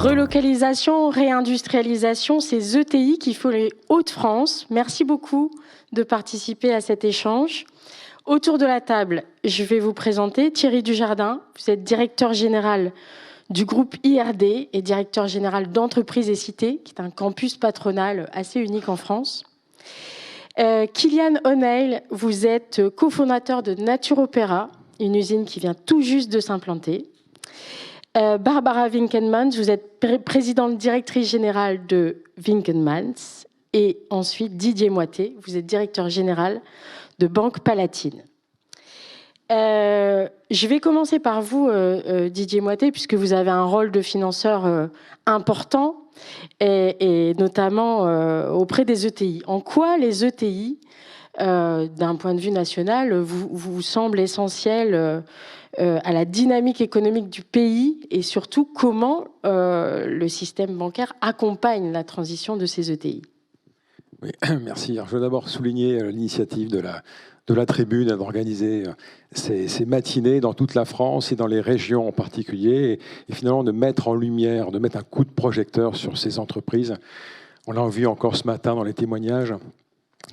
Relocalisation, réindustrialisation, ces ETI qui font les Hauts-de-France. Merci beaucoup de participer à cet échange. Autour de la table, je vais vous présenter Thierry Dujardin. Vous êtes directeur général du groupe IRD et directeur général d'Entreprise et Cité, qui est un campus patronal assez unique en France. Kylian O'Neill, vous êtes cofondateur de Nature Opéra, une usine qui vient tout juste de s'implanter. Barbara Winkelmans, vous êtes présidente directrice générale de Winkelmans. Et ensuite, Didier Moité, vous êtes directeur général de Banque Palatine. Je vais commencer par vous, Didier Moité, puisque vous avez un rôle de financeur important, et notamment auprès des ETI. En quoi les ETI, d'un point de vue national, vous semblent essentiels à la dynamique économique du pays, et surtout comment le système bancaire accompagne la transition de ces ETI? Oui, merci. Alors, je veux d'abord souligner l'initiative de la tribune d'organiser ces matinées dans toute la France et dans les régions en particulier, et finalement de mettre en lumière, de mettre un coup de projecteur sur ces entreprises. On l'a vu encore ce matin dans les témoignages,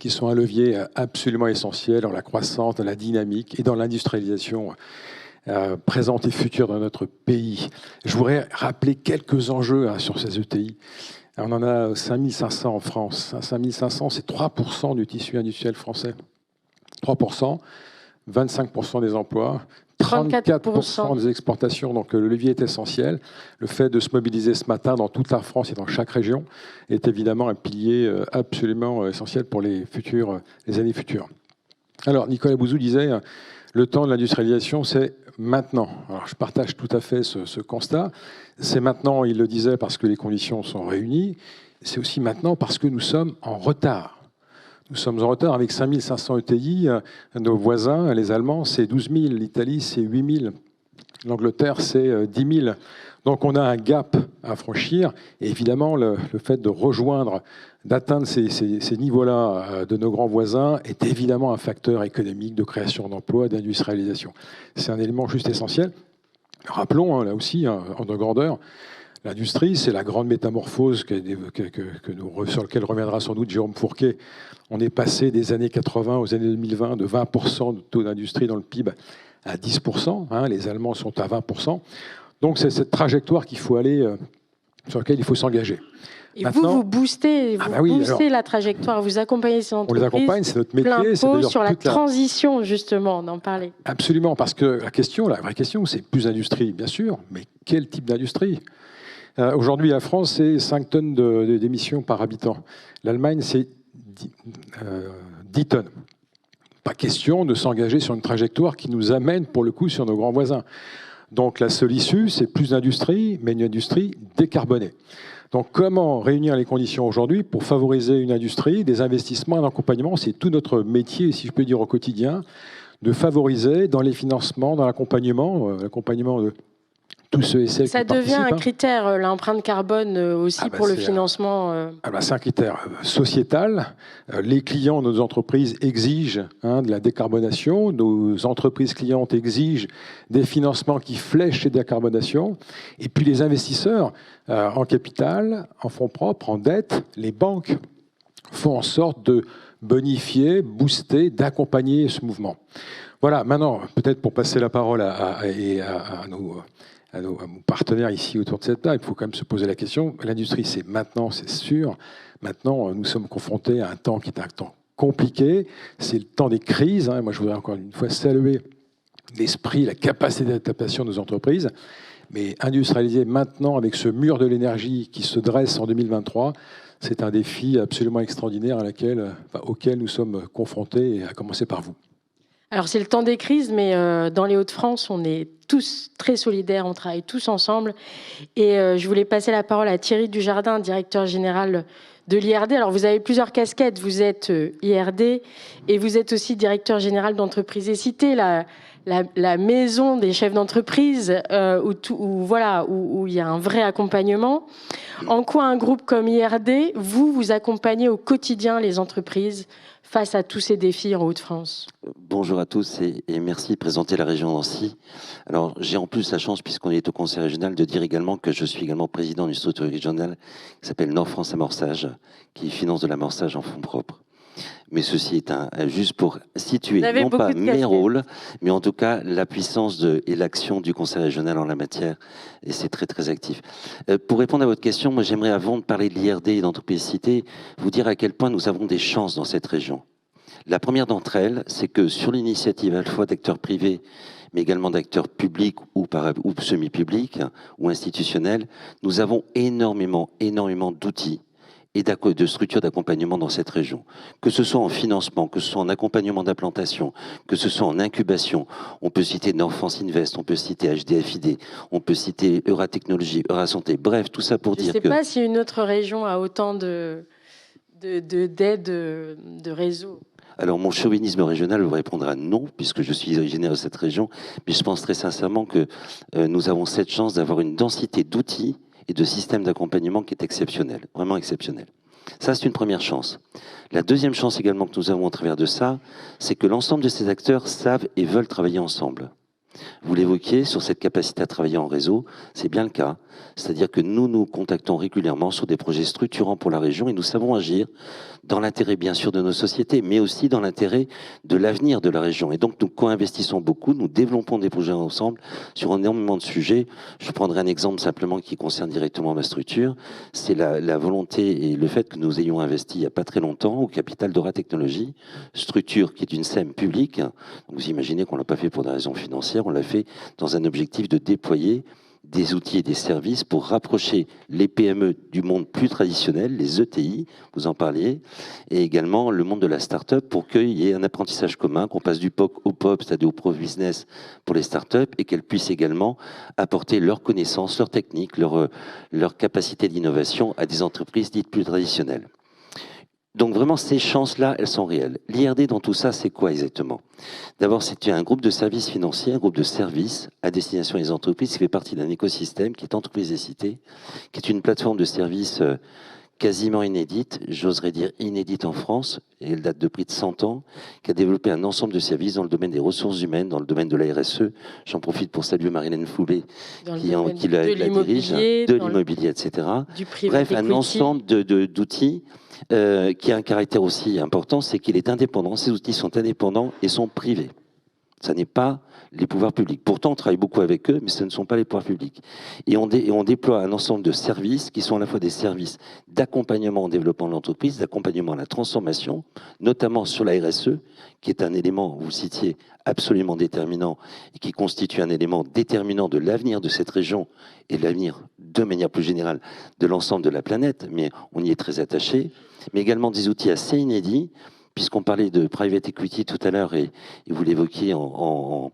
qui sont un levier absolument essentiel dans la croissance, dans la dynamique et dans l'industrialisation présente et future dans notre pays. Je voudrais rappeler quelques enjeux sur ces ETI. On en a 5500 en France. 5500, c'est 3% du tissu industriel français. 3%, 25% des emplois, 34% des exportations. Donc le levier est essentiel. Le fait de se mobiliser ce matin dans toute la France et dans chaque région est évidemment un pilier absolument essentiel pour les années futures. Alors, Nicolas Bouzou disait, le temps de l'industrialisation, c'est maintenant. Alors, je partage tout à fait ce constat. C'est maintenant, il le disait, parce que les conditions sont réunies. C'est aussi maintenant parce que nous sommes en retard. Nous sommes en retard avec 5500 ETI. Nos voisins, les Allemands, c'est 12 000. L'Italie, c'est 8 000. L'Angleterre, c'est 10 000. Donc, on a un gap à franchir. Et évidemment, le fait de rejoindre, d'atteindre ces niveaux-là de nos grands voisins est évidemment un facteur économique de création d'emplois, d'industrialisation. C'est un élément juste essentiel. Rappelons, là aussi, en de grandeur, l'industrie, c'est la grande métamorphose sur laquelle reviendra sans doute Jérôme Fourquet. On est passé des années 80 aux années 2020 de 20% de taux d'industrie dans le PIB à 10%. Les Allemands sont à 20%. Donc c'est cette trajectoire qu'il faut aller, sur laquelle il faut s'engager. Et maintenant, vous boostez, la trajectoire, vous accompagnez ces entreprises. On les accompagne, c'est notre métier. Plein pot sur la transition, justement, d'en parler. Absolument, parce que la vraie question, c'est plus d'industrie, bien sûr, mais quel type d'industrie? Aujourd'hui, la France, c'est 5 tonnes d'émissions par habitant. L'Allemagne, c'est 10 tonnes. Pas question de s'engager sur une trajectoire qui nous amène, pour le coup, sur nos grands voisins. Donc la seule issue, c'est plus d'industrie, mais une industrie décarbonée. Donc comment réunir les conditions aujourd'hui pour favoriser une industrie, des investissements, un accompagnement? C'est tout notre métier, si je peux dire au quotidien, de favoriser dans les financements, dans l'accompagnement de tous ceux et celles qui participent. Ça devient un critère, l'empreinte carbone aussi pour le financement. C'est un critère sociétal. Les clients, nos entreprises exigent de la décarbonation. Nos entreprises clientes exigent des financements qui flèchent ces décarbonations. Et puis les investisseurs en capital, en fonds propres, en dette, les banques font en sorte de bonifier, booster, d'accompagner ce mouvement. Voilà, maintenant, peut-être pour passer la parole à nos partenaires ici autour de cette table, il faut quand même se poser la question. L'industrie, c'est maintenant, c'est sûr. Maintenant, nous sommes confrontés à un temps qui est un temps compliqué. C'est le temps des crises. Moi, je voudrais encore une fois saluer l'esprit, la capacité d'adaptation de nos entreprises. Mais industrialiser maintenant avec ce mur de l'énergie qui se dresse en 2023, c'est un défi absolument extraordinaire auquel nous sommes confrontés, et à commencer par vous. Alors c'est le temps des crises, mais dans les Hauts-de-France, on est tous très solidaires, on travaille tous ensemble. Et je voulais passer la parole à Thierry Dujardin, directeur général de l'IRD. Alors vous avez plusieurs casquettes, vous êtes IRD et vous êtes aussi directeur général d'Entreprise et Cité, la maison des chefs d'entreprise où il y a un vrai accompagnement. En quoi un groupe comme IRD, vous accompagnez au quotidien les entreprises face à tous ces défis en Hauts-de-France? Bonjour à tous et merci de présenter la région Nancy. Alors j'ai en plus la chance, puisqu'on est au conseil régional, de dire également que je suis également président d'une structure régionale qui s'appelle Nord France Amorçage, qui finance de l'amorçage en fonds propres. Mais ceci est juste pour situer, non pas mes rôles, mais en tout cas la puissance et l'action du conseil régional en la matière, et c'est très très actif. Pour répondre à votre question, moi j'aimerais, avant de parler de l'IRD et d'entreprise citée, vous dire à quel point nous avons des chances dans cette région. La première d'entre elles, c'est que sur l'initiative à la fois d'acteurs privés, mais également d'acteurs publics ou semi-publics ou institutionnels, nous avons énormément d'outils et de structures d'accompagnement dans cette région. Que ce soit en financement, que ce soit en accompagnement d'implantation, que ce soit en incubation. On peut citer Nord France Invest, on peut citer HDFID, on peut citer Euratechnologie, Eurasanté. Bref, tout ça pour dire que... Je ne sais pas si une autre région a autant d'aides de réseau. Alors, mon chauvinisme régional vous répondra non, puisque je suis originaire de cette région, mais je pense très sincèrement que nous avons cette chance d'avoir une densité d'outils et de systèmes d'accompagnement qui est exceptionnelle, vraiment exceptionnelle. Ça, c'est une première chance. La deuxième chance également que nous avons au travers de ça, c'est que l'ensemble de ces acteurs savent et veulent travailler ensemble. Vous l'évoquiez sur cette capacité à travailler en réseau, c'est bien le cas. C'est-à-dire que nous nous contactons régulièrement sur des projets structurants pour la région et nous savons agir dans l'intérêt bien sûr de nos sociétés, mais aussi dans l'intérêt de l'avenir de la région. Et donc nous co-investissons beaucoup, nous développons des projets ensemble sur énormément de sujets. Je prendrai un exemple simplement qui concerne directement ma structure. C'est la volonté et le fait que nous ayons investi il n'y a pas très longtemps au capital d'Euratechnologie, structure qui est une SEM publique. Vous imaginez qu'on ne l'a pas fait pour des raisons financières, on l'a fait dans un objectif de déployer des outils et des services pour rapprocher les PME du monde plus traditionnel, les ETI, vous en parliez, et également le monde de la start-up pour qu'il y ait un apprentissage commun, qu'on passe du POC au POP, c'est-à-dire au pro-business pour les start-up, et qu'elles puissent également apporter leurs connaissances, leurs techniques, leur capacité d'innovation à des entreprises dites plus traditionnelles. Donc vraiment, ces chances-là, elles sont réelles. L'IRD dans tout ça, c'est quoi exactement? D'abord, c'est un groupe de services financiers, un groupe de services à destination des entreprises qui fait partie d'un écosystème qui est Entreprises et Cités, qui est une plateforme de services quasiment inédite, j'oserais dire inédite en France, et elle date de près de 100 ans, qui a développé un ensemble de services dans le domaine des ressources humaines, dans le domaine de la RSE. J'en profite pour saluer Marilène Foubé, qui la dirige, de l'immobilier, etc. Bref, un ensemble d'outils qui a un caractère aussi important, c'est qu'il est indépendant. Ces outils sont indépendants et sont privés. Ça n'est pas les pouvoirs publics. Pourtant, on travaille beaucoup avec eux, mais ce ne sont pas les pouvoirs publics. Et on déploie un ensemble de services qui sont à la fois des services d'accompagnement au développement de l'entreprise, d'accompagnement à la transformation, notamment sur la RSE, qui est un élément, vous citiez, absolument déterminant et qui constitue un élément déterminant de l'avenir de cette région et de l'avenir, de manière plus générale, de l'ensemble de la planète, mais on y est très attaché, mais également des outils assez inédits, puisqu'on parlait de private equity tout à l'heure et vous l'évoquiez en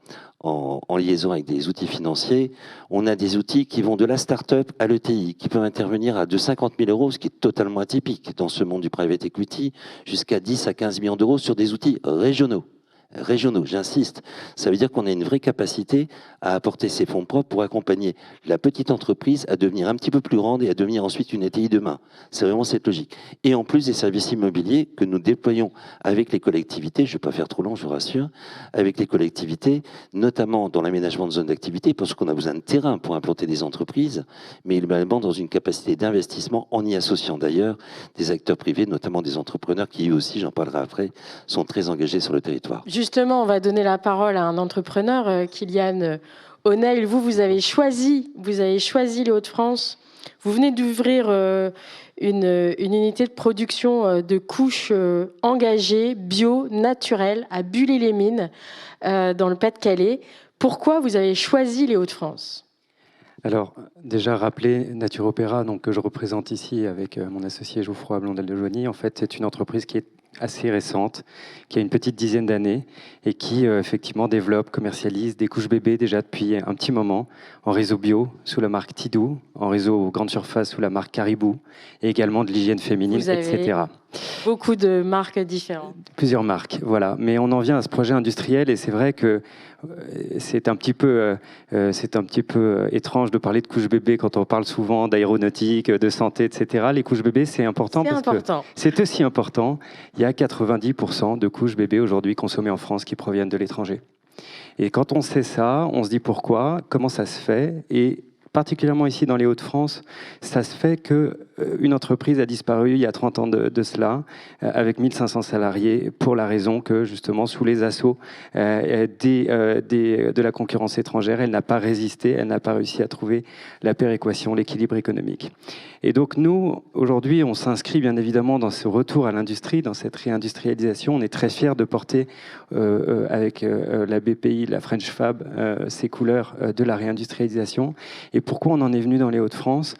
liaison avec des outils financiers, on a des outils qui vont de la start-up à l'ETI, qui peuvent intervenir à de 50 000 euros, ce qui est totalement atypique dans ce monde du private equity, jusqu'à 10 à 15 millions d'euros sur des outils régionaux. Régionaux, j'insiste. Ça veut dire qu'on a une vraie capacité à apporter ses fonds propres pour accompagner la petite entreprise à devenir un petit peu plus grande et à devenir ensuite une ETI demain. C'est vraiment cette logique. Et en plus des services immobiliers que nous déployons avec les collectivités, je ne vais pas faire trop long, je vous rassure, avec les collectivités, notamment dans l'aménagement de zones d'activité, parce qu'on a besoin de terrain pour implanter des entreprises, mais également dans une capacité d'investissement, en y associant d'ailleurs des acteurs privés, notamment des entrepreneurs qui eux aussi, j'en parlerai après, sont très engagés sur le territoire. Justement, on va donner la parole à un entrepreneur, Kylian O'Neil. Vous avez choisi les Hauts-de-France. Vous venez d'ouvrir une unité de production de couches engagées, bio, naturelles, à Bullé-les-Mines, dans le Pas-de-Calais. Pourquoi vous avez choisi les Hauts-de-France ? Alors, déjà rappeler Naturopéra, donc, que je représente ici avec mon associé Geoffroy Blondel de Joigny. En fait, c'est une entreprise qui est assez récente, qui a une petite dizaine d'années et qui effectivement développe, commercialise des couches bébés déjà depuis un petit moment en réseau bio sous la marque Tidou, en réseau grande surface sous la marque Caribou et également de l'hygiène féminine, etc. Beaucoup de marques différentes. Plusieurs marques, voilà. Mais on en vient à ce projet industriel et c'est vrai que c'est un petit peu étrange de parler de couches bébés quand on parle souvent d'aéronautique, de santé, etc. Les couches bébés, c'est important parce que c'est aussi important. Il y a 90% de couches bébés aujourd'hui consommées en France qui proviennent de l'étranger. Et quand on sait ça, on se dit pourquoi, comment ça se fait, et particulièrement ici dans les Hauts-de-France, ça se fait qu'une entreprise a disparu il y a 30 ans de cela, avec 1500 salariés, pour la raison que, justement, sous les assauts de la concurrence étrangère, elle n'a pas résisté, elle n'a pas réussi à trouver la péréquation, l'équilibre économique. Et donc nous, aujourd'hui, on s'inscrit bien évidemment dans ce retour à l'industrie, dans cette réindustrialisation. On est très fiers de porter avec la BPI, la French Fab, ces couleurs de la réindustrialisation. Et pourquoi on en est venu dans les Hauts-de-France?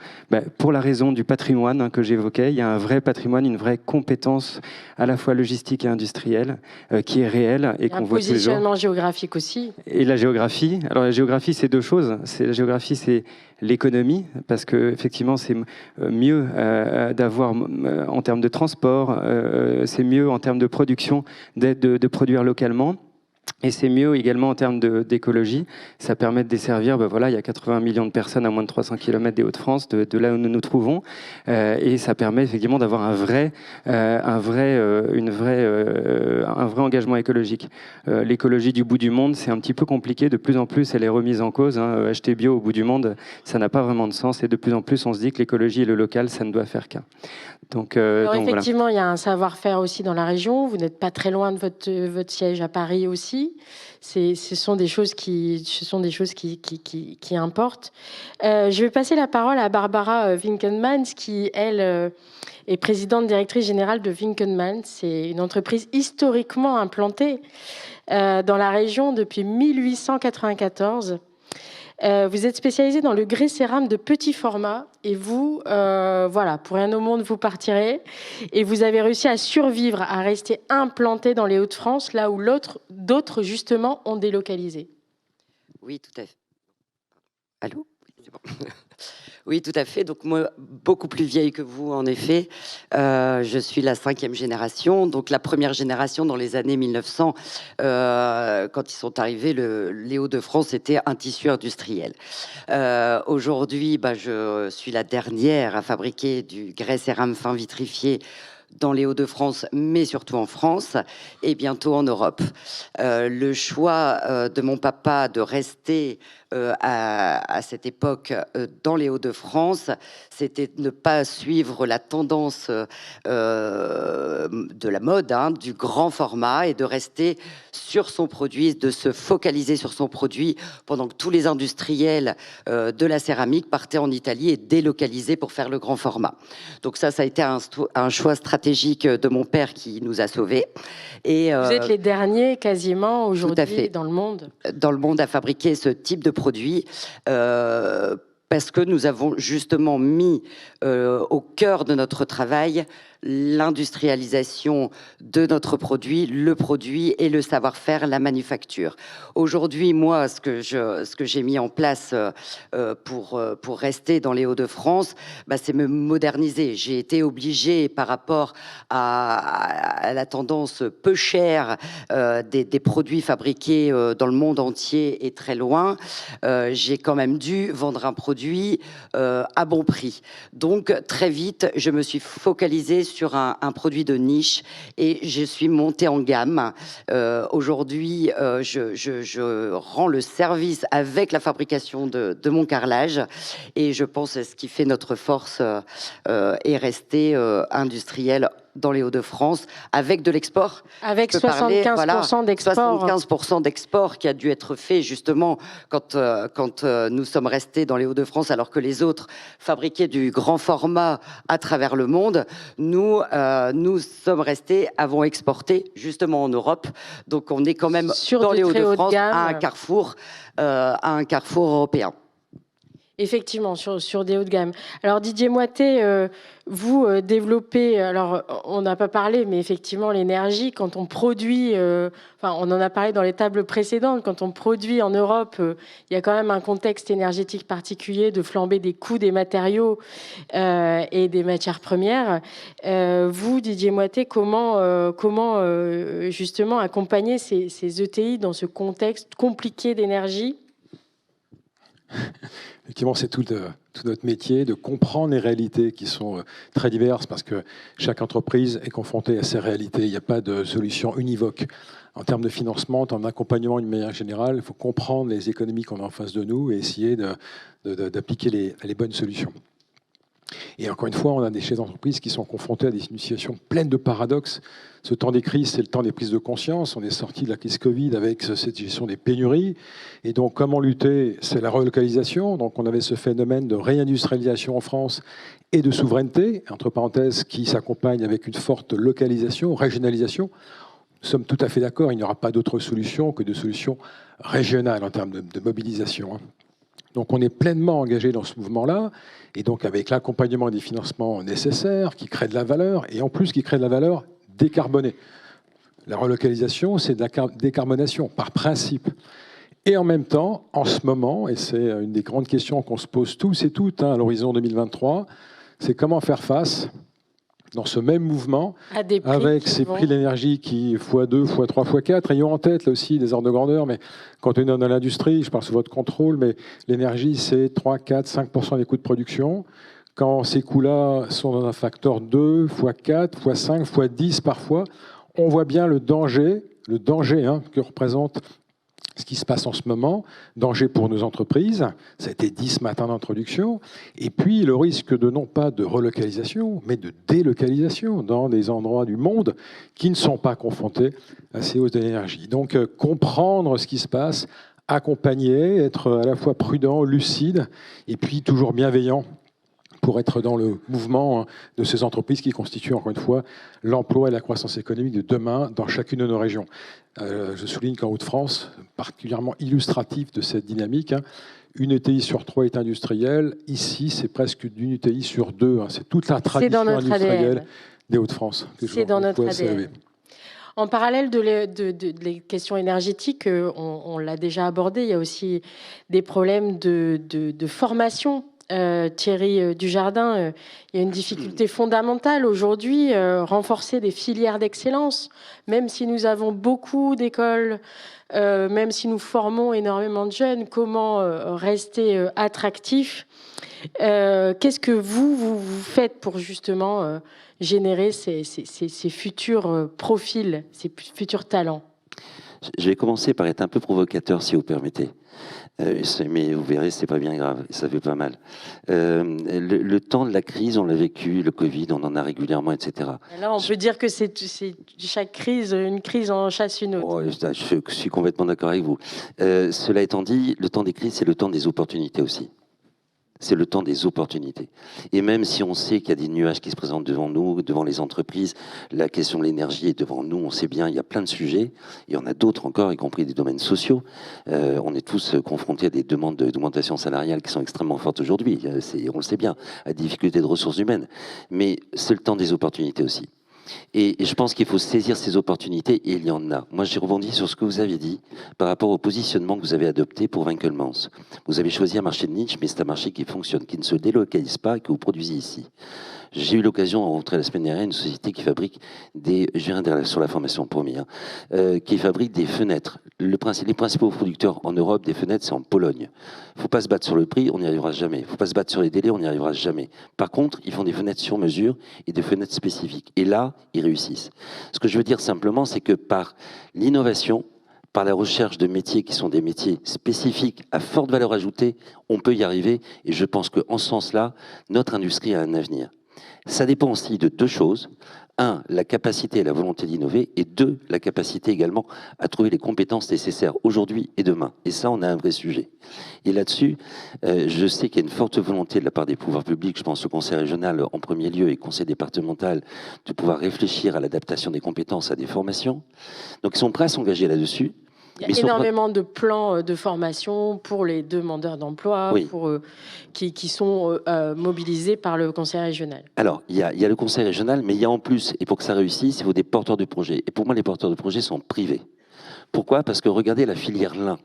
Pour la raison du patrimoine que j'évoquais. Il y a un vrai patrimoine, une vraie compétence à la fois logistique et industrielle qui est réelle et qu'on voit tous les jours. Un positionnement géographique aussi. Et la géographie. Alors la géographie, c'est deux choses. La géographie, c'est l'économie, parce que effectivement, c'est mieux d'avoir en termes de transport, c'est mieux en termes de production de produire localement. Et c'est mieux également en termes d'écologie. Ça permet de desservir, il y a 80 millions de personnes à moins de 300 km des Hauts-de-France, de là où nous nous trouvons. Et ça permet effectivement d'avoir un vrai engagement écologique. L'écologie du bout du monde, c'est un petit peu compliqué. De plus en plus, elle est remise en cause. Acheter bio au bout du monde, ça n'a pas vraiment de sens. Et de plus en plus, on se dit que l'écologie et le local, ça ne doit faire qu'un. Alors effectivement, il y a un savoir-faire aussi dans la région. Vous n'êtes pas très loin de votre siège à Paris aussi. Ce sont des choses qui importent. Je vais passer la parole à Barbara Winkelmans, qui, elle, est présidente directrice générale de Winkelmans. C'est une entreprise historiquement implantée dans la région depuis 1894. Vous êtes spécialisé dans le grès cérame de petit format et vous, pour rien au monde, vous partirez. Et vous avez réussi à survivre, à rester implanté dans les Hauts-de-France, là où d'autres, justement, ont délocalisé. Oui, tout à fait. Allô ? C'est bon. Oui, tout à fait. Donc moi, beaucoup plus vieille que vous, en effet. Je suis la 5e génération. Donc la première génération, dans les années 1900, quand ils sont arrivés, les Hauts-de-France était un tissu industriel. Aujourd'hui, je suis la dernière à fabriquer du grès cérame fin vitrifié dans les Hauts-de-France, mais surtout en France, et bientôt en Europe. Le choix de mon papa de rester à cette époque dans les Hauts-de-France, c'était de ne pas suivre la tendance de la mode, du grand format, et de rester sur son produit, de se focaliser sur son produit, pendant que tous les industriels de la céramique partaient en Italie et délocalisaient pour faire le grand format. Donc ça a été un choix stratégique de mon père qui nous a sauvés. Et, vous êtes les derniers quasiment aujourd'hui dans le monde. Dans le monde à fabriquer ce type de produit. Parce que nous avons justement mis au cœur de notre travail l'industrialisation de notre produit, le produit et le savoir-faire, la manufacture. Aujourd'hui, moi, ce que j'ai mis en place pour rester dans les Hauts-de-France, c'est me moderniser. J'ai été obligée, par rapport à la tendance peu chère des produits fabriqués dans le monde entier et très loin, j'ai quand même dû vendre un produit à bon prix. Donc, très vite, je me suis focalisée sur un produit de niche et je suis montée en gamme. Aujourd'hui, je rends le service avec la fabrication de mon carrelage et je pense que ce qui fait notre force est rester industriel dans les Hauts-de-France, avec de l'export. Avec 75% d'export. 75% d'export qui a dû être fait justement quand nous sommes restés dans les Hauts-de-France, alors que les autres fabriquaient du grand format à travers le monde. Nous sommes restés, avons exporté justement en Europe. Donc on est quand même dans les Hauts-de-France à un carrefour européen. Effectivement, sur des hauts de gamme. Alors Didier Moitet, vous développez, alors on n'a pas parlé, mais effectivement l'énergie, quand on produit, enfin on en a parlé dans les tables précédentes, quand on produit en Europe, il y a quand même un contexte énergétique particulier de flambée des coûts des matériaux et des matières premières. Vous, Didier Moitet, comment justement accompagner ces ETI dans ce contexte compliqué d'énergie? Effectivement, c'est tout notre métier de comprendre les réalités qui sont très diverses parce que chaque entreprise est confrontée à ces réalités. Il n'y a pas de solution univoque. En termes de financement, en termes d'accompagnement d'une manière générale, il faut comprendre les économies qu'on a en face de nous et essayer d'appliquer les bonnes solutions. Et encore une fois, on a des chefs d'entreprise qui sont confrontés à des situations pleines de paradoxes. Ce temps des crises, c'est le temps des prises de conscience. On est sorti de la crise Covid avec cette gestion des pénuries. Et donc, comment lutter? C'est la relocalisation. Donc, on avait ce phénomène de réindustrialisation en France et de souveraineté, entre parenthèses, qui s'accompagne avec une forte localisation, régionalisation. Nous sommes tout à fait d'accord, il n'y aura pas d'autre solution que de solutions régionales en termes de mobilisation. Donc on est pleinement engagé dans ce mouvement-là, et donc avec l'accompagnement des financements nécessaires, qui créent de la valeur, et en plus qui créent de la valeur décarbonée. La relocalisation, c'est de la décarbonation, par principe. Et en même temps, en ce moment, et c'est une des grandes questions qu'on se pose tous et toutes à l'horizon 2023, c'est comment faire face dans ce même mouvement, avec ces prix de l'énergie qui x2, x3, x4, ayons en tête là aussi des ordres de grandeur, mais quand on est dans l'industrie, je parle sous votre contrôle, mais l'énergie c'est 3, 4, 5% des coûts de production. Quand ces coûts-là sont dans un facteur 2, x4, x5, x10 parfois, on voit bien le danger que représente ce qui se passe en ce moment, danger pour nos entreprises, ça a été dit ce matin d'introduction, et puis le risque de non pas de relocalisation, mais de délocalisation dans des endroits du monde qui ne sont pas confrontés à ces hausses d'énergie. Donc comprendre ce qui se passe, accompagner, être à la fois prudent, lucide, et puis toujours bienveillant pour être dans le mouvement de ces entreprises qui constituent, encore une fois, l'emploi et la croissance économique de demain dans chacune de nos régions. Je souligne qu'en Hauts-de-France, particulièrement illustratif de cette dynamique, une ETI sur 3 est industrielle. Ici, c'est presque d'une ETI sur 2. C'est toute la tradition industrielle des Hauts-de-France. C'est dans notre ADN. En parallèle des questions énergétiques, on l'a déjà abordé, il y a aussi des problèmes de formation. Thierry Dujardin, il y a une difficulté fondamentale aujourd'hui, renforcer des filières d'excellence, même si nous avons beaucoup d'écoles, même si nous formons énormément de jeunes, comment rester attractif? Qu'est-ce que vous faites pour justement générer ces futurs profils, ces futurs talents? Je vais commencer par être un peu provocateur, si vous permettez. Mais vous verrez, c'est pas bien grave, ça fait pas mal. Le temps de la crise, on l'a vécu, le Covid, on en a régulièrement, etc. Et là, on peut dire que c'est chaque crise, une crise en chasse une autre. Oh, je suis complètement d'accord avec vous. Cela étant dit, le temps des crises, c'est le temps des opportunités aussi. C'est le temps des opportunités. Et même si on sait qu'il y a des nuages qui se présentent devant nous, devant les entreprises, la question de l'énergie est devant nous, on sait bien, il y a plein de sujets. Il y en a d'autres encore, y compris des domaines sociaux. On est tous confrontés à des demandes d'augmentation salariale qui sont extrêmement fortes aujourd'hui. On le sait bien, à des difficultés de ressources humaines. Mais c'est le temps des opportunités aussi. Et je pense qu'il faut saisir ces opportunités, et il y en a. Moi, j'ai rebondi sur ce que vous avez dit par rapport au positionnement que vous avez adopté pour Winkelmans. Vous avez choisi un marché de niche, mais c'est un marché qui fonctionne, qui ne se délocalise pas et que vous produisez ici. J'ai eu l'occasion de rencontrer la semaine dernière une société qui fabrique des... Je viens sur la formation promis, qui fabrique des fenêtres. Les principaux producteurs en Europe des fenêtres, c'est en Pologne. Il ne faut pas se battre sur le prix, on n'y arrivera jamais. Il ne faut pas se battre sur les délais, on n'y arrivera jamais. Par contre, ils font des fenêtres sur mesure et des fenêtres spécifiques. Et là, ils réussissent. Ce que je veux dire simplement, c'est que par l'innovation, par la recherche de métiers qui sont des métiers spécifiques à forte valeur ajoutée, on peut y arriver. Et je pense qu'en ce sens-là, notre industrie a un avenir. Ça dépend aussi de deux choses. Un, la capacité et la volonté d'innover. Et deux, la capacité également à trouver les compétences nécessaires aujourd'hui et demain. Et ça, on a un vrai sujet. Et là-dessus, je sais qu'il y a une forte volonté de la part des pouvoirs publics, je pense au conseil régional en premier lieu et au conseil départemental, de pouvoir réfléchir à l'adaptation des compétences à des formations. Donc ils sont prêts à s'engager là-dessus. Il y a énormément de plans de formation pour les demandeurs d'emploi, Oui. qui sont mobilisés par le conseil régional. Alors, il y a le conseil régional, mais il y a en plus, et pour que ça réussisse, il faut des porteurs de projets. Et pour moi, les porteurs de projets sont privés. Pourquoi? Parce que regardez la filière lin,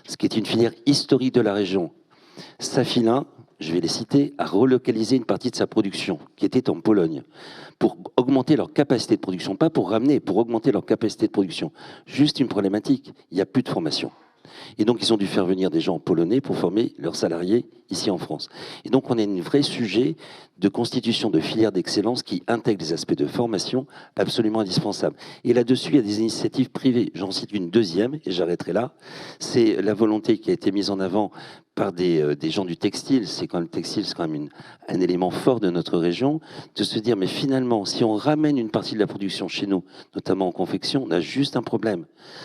ce qui est une filière historique de la région. Safilin, je vais les citer, a relocalisé une partie de sa production, qui était en Pologne, pour augmenter leur capacité de production, pas pour ramener, pour augmenter leur capacité de production. Juste une problématique, il n'y a plus de formation. Et donc, ils ont dû faire venir des gens polonais pour former leurs salariés ici en France. Et donc, on a un vrai sujet de constitution de filières d'excellence qui intègrent des aspects de formation absolument indispensables. Et là-dessus, il y a des initiatives privées. J'en cite une deuxième, et j'arrêterai là. C'est la volonté qui a été mise en avant par des gens du textile. C'est quand même le textile, c'est quand même un élément fort de notre région, de se dire, mais finalement, si on ramène une partie de la production chez nous, notamment en confection, on a juste un problème.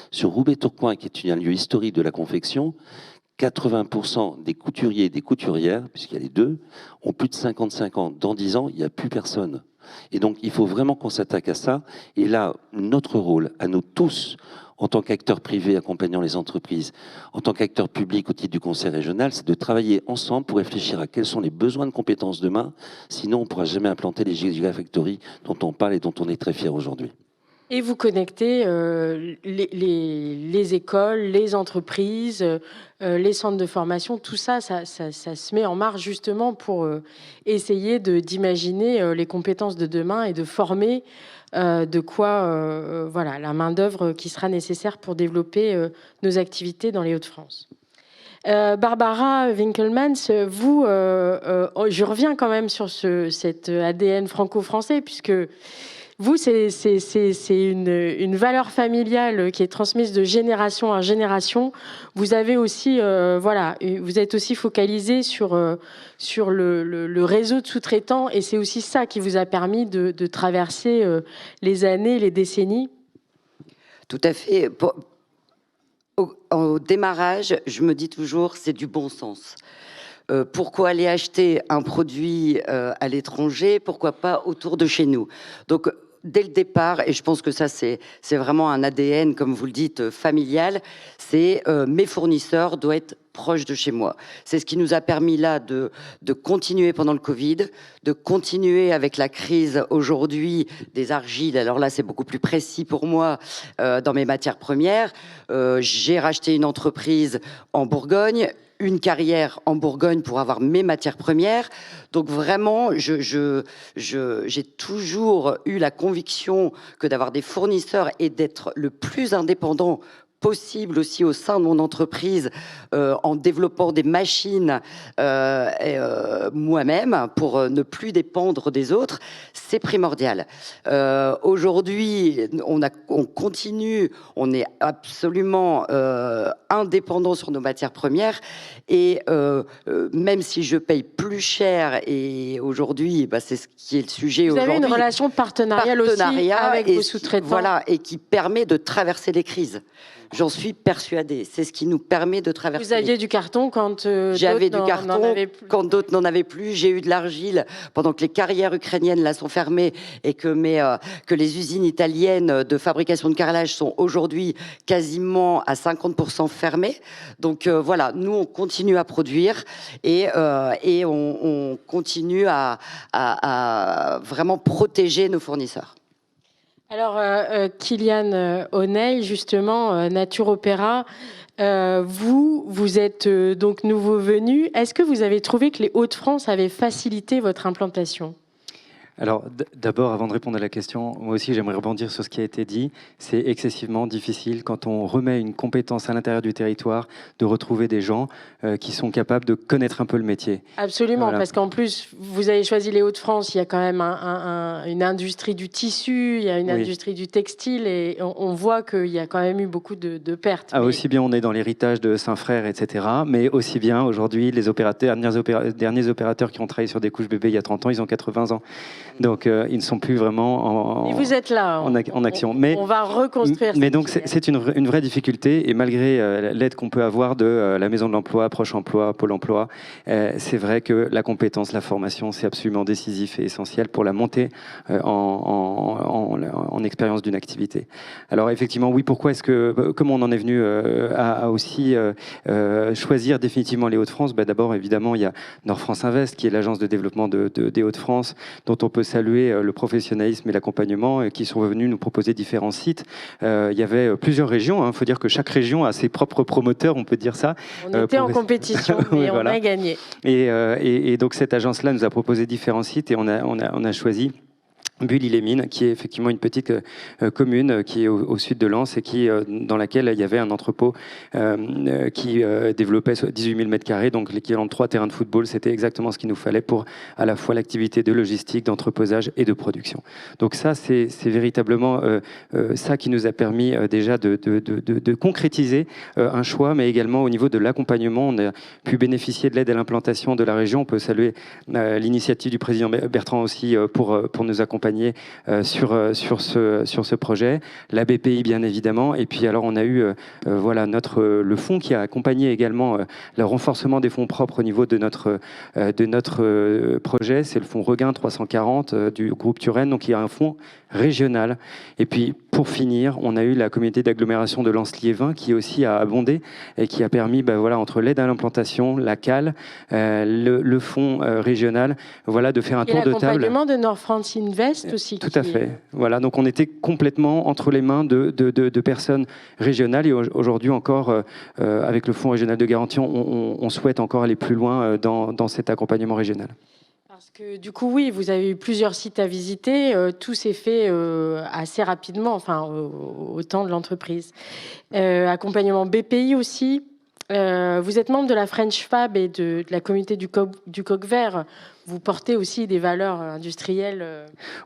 Sur Roubaix-Tourcoing, qui est un lieu historique de la confection, 80% des couturiers et des couturières, puisqu'il y a les deux, ont plus de 55 ans. Dans 10 ans, il n'y a plus personne. Et donc, il faut vraiment qu'on s'attaque à ça. Et là, notre rôle, à nous tous, en tant qu'acteurs privés accompagnant les entreprises, en tant qu'acteurs publics au titre du conseil régional, c'est de travailler ensemble pour réfléchir à quels sont les besoins de compétences demain. Sinon, on ne pourra jamais implanter les gigafactories dont on parle et dont on est très fiers aujourd'hui. Et vous connectez les écoles, les entreprises, les centres de formation, tout ça, ça se met en marche justement pour essayer d'imaginer les compétences de demain et de former de quoi voilà, la main-d'œuvre qui sera nécessaire pour développer nos activités dans les Hauts-de-France. Barbara Winkelmans, vous, je reviens quand même sur cet ADN franco-français, puisque vous, c'est une valeur familiale qui est transmise de génération en génération. Vous avez aussi, voilà, vous êtes aussi focalisé sur le réseau de sous-traitants, et c'est aussi ça qui vous a permis de traverser les années, les décennies. Tout à fait. Au démarrage, je me dis toujours, c'est du bon sens. Pourquoi aller acheter un produit à l'étranger? Pourquoi pas autour de chez nous? Donc, dès le départ, et je pense que ça, c'est vraiment un ADN, comme vous le dites, familial, c'est mes fournisseurs doivent être proches de chez moi. C'est ce qui nous a permis là de continuer pendant le Covid, de continuer avec la crise aujourd'hui des argiles. Alors là, c'est beaucoup plus précis pour moi dans mes matières premières. J'ai racheté une entreprise en Bourgogne, une carrière en Bourgogne pour avoir mes matières premières. Donc vraiment, j'ai toujours eu la conviction que d'avoir des fournisseurs et d'être le plus indépendant possible aussi au sein de mon entreprise en développant des machines moi-même pour ne plus dépendre des autres, c'est primordial. Aujourd'hui, on continue, on est absolument indépendant sur nos matières premières et même si je paye plus cher et aujourd'hui, bah, c'est ce qui est le sujet aujourd'hui. Vous avez une relation partenariale aussi avec vos sous-traitants. Voilà, et qui permet de traverser les crises. J'en suis persuadée. C'est ce qui nous permet de traverser. Vous aviez du carton quand j'avais du carton quand d'autres n'en avaient plus. J'ai eu de l'argile pendant que les carrières ukrainiennes là sont fermées et que les usines italiennes de fabrication de carrelage sont aujourd'hui quasiment à 50% fermées. Donc voilà, nous on continue à produire et on continue à vraiment protéger nos fournisseurs. Alors, Kylian O'Neill, justement, Nature Opéra, vous êtes donc nouveau venu. Est-ce que vous avez trouvé que les Hauts-de-France avaient facilité votre implantation ? Alors, d'abord, avant de répondre à la question, moi aussi, j'aimerais rebondir sur ce qui a été dit. C'est excessivement difficile, quand on remet une compétence à l'intérieur du territoire, de retrouver des gens qui sont capables de connaître un peu le métier. Absolument, voilà. Parce qu'en plus, vous avez choisi les Hauts-de-France, il y a quand même une industrie du tissu, il y a une industrie du textile, et on voit qu'il y a quand même eu beaucoup de pertes. Ah, aussi bien on est dans l'héritage de Saint-Frère, etc., mais aussi bien aujourd'hui, les derniers opérateurs qui ont travaillé sur des couches bébés il y a 30 ans, ils ont 80 ans. Donc, ils ne sont plus vraiment Et vous êtes là, en action. On va reconstruire. Mais donc, c'est une vraie difficulté. Et malgré l'aide qu'on peut avoir de la Maison de l'Emploi, Proche Emploi, Pôle Emploi, c'est vrai que la compétence, la formation, c'est absolument décisif et essentiel pour la montée en expérience d'une activité. Alors, effectivement, oui, pourquoi est-ce que, comment on en est venu à aussi choisir définitivement les Hauts-de-France? D'abord, évidemment, il y a Nord France Invest, qui est l'agence de développement des Hauts-de-France, dont on peut saluer le professionnalisme et l'accompagnement, qui sont venus nous proposer différents sites. Il y avait plusieurs régions. Il faut dire que chaque région a ses propres promoteurs, on peut dire ça. On était en compétition, mais voilà. On a gagné. Et donc, cette agence-là nous a proposé différents sites et on a choisi Bully-les-Mines, qui est effectivement une petite commune qui est au sud de Lens et dans laquelle il y avait un entrepôt qui développait 18 000 m², donc l'équivalent de 3 terrains de football. C'était exactement ce qu'il nous fallait pour à la fois l'activité de logistique, d'entreposage et de production. Donc ça, c'est véritablement ça qui nous a permis déjà de concrétiser un choix, mais également au niveau de l'accompagnement. On a pu bénéficier de l'aide à l'implantation de la région. On peut saluer l'initiative du président Bertrand aussi pour nous accompagner sur ce projet, la BPI bien évidemment, et puis alors on a eu voilà le fonds qui a accompagné également le renforcement des fonds propres au niveau de notre projet, c'est le fonds Regain 340 du groupe Turenne, donc il y a un fonds régional. Et puis pour finir, on a eu la communauté d'agglomération de Lens-Liévin qui aussi a abondé et qui a permis voilà, entre l'aide à l'implantation, la CAL, le fonds régional, voilà, de faire un tour de table. Et l'accompagnement de Nord France Invest aussi. Tout à fait. Voilà, donc on était complètement entre les mains de personnes régionales et aujourd'hui encore, avec le Fonds régional de garantie, on souhaite encore aller plus loin dans cet accompagnement régional. Parce que du coup, oui, vous avez eu plusieurs sites à visiter, tout s'est fait assez rapidement, enfin au temps de l'entreprise. Accompagnement BPI aussi. Vous êtes membre de la French Fab et de la communauté du Coq Vert. Vous portez aussi des valeurs industrielles.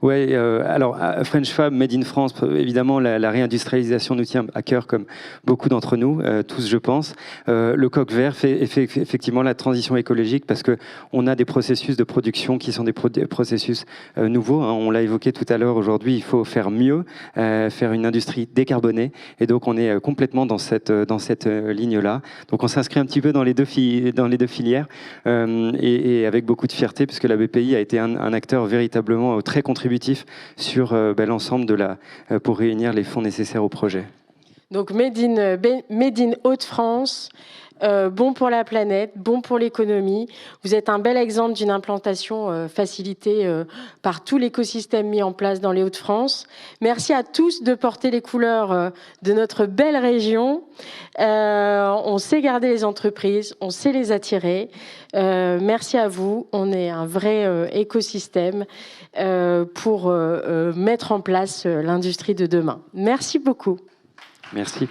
Oui, alors French Fab, Made in France, évidemment, la réindustrialisation nous tient à cœur, comme beaucoup d'entre nous, tous je pense. Le Coq Vert fait effectivement la transition écologique parce qu'on a des processus de production qui sont des processus nouveaux. Hein. On l'a évoqué tout à l'heure, aujourd'hui, il faut faire mieux, faire une industrie décarbonée. Et donc, on est complètement dans cette ligne-là. Donc, on s'inscrit un petit peu dans les deux filières et avec beaucoup de fierté, puisque la BPI a été un acteur véritablement très contributif sur l'ensemble pour réunir les fonds nécessaires au projet. Donc Made in Hauts-de-France, bon pour la planète, bon pour l'économie. Vous êtes un bel exemple d'une implantation facilitée par tout l'écosystème mis en place dans les Hauts-de-France. Merci à tous de porter les couleurs de notre belle région. On sait garder les entreprises, on sait les attirer. Merci à vous. On est un vrai écosystème pour mettre en place l'industrie de demain. Merci beaucoup. Merci.